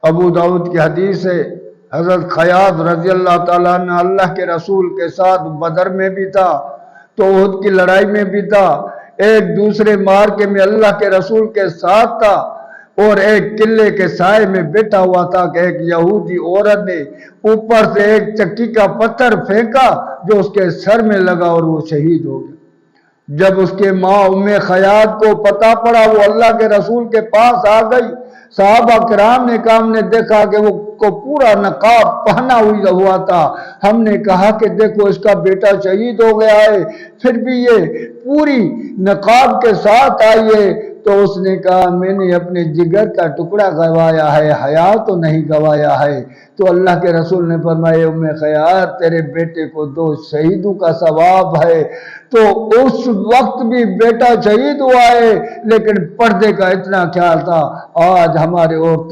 ابو داؤد کی حدیث ہے، حضرت خیاط رضی اللہ تعالیٰ عنہ اللہ کے رسول کے ساتھ بدر میں بھی تھا تو احد کی لڑائی میں بھی تھا، ایک دوسرے مارکے میں اللہ کے رسول کے ساتھ تھا، اور ایک قلعے کے سائے میں بیٹھا ہوا تھا کہ ایک یہودی عورت نے اوپر سے ایک چکی کا پتھر پھینکا جو اس کے سر میں لگا اور وہ شہید ہو گیا۔ جب اس کے ماں ام خیاط کو پتا پڑا وہ اللہ کے رسول کے پاس آ گئی، صحابہ کرام نے کہا ہم نے دیکھا کہ وہ کو پورا نقاب پہنا ہوا تھا، ہم نے کہا کہ دیکھو اس کا بیٹا شہید ہو گیا ہے پھر بھی یہ پوری نقاب کے ساتھ آئی ہے، تو اس نے کہا میں نے اپنے جگر کا ٹکڑا گوایا ہے، حیا تو نہیں گوایا ہے۔ تو اللہ کے رسول نے فرمایا ام خیاط تیرے بیٹے کو 2 شہیدوں کا ثواب ہے۔ تو اس وقت بھی بیٹا شہید ہوا ہے لیکن پردے کا اتنا خیال تھا۔ آج ہمارے عورتوں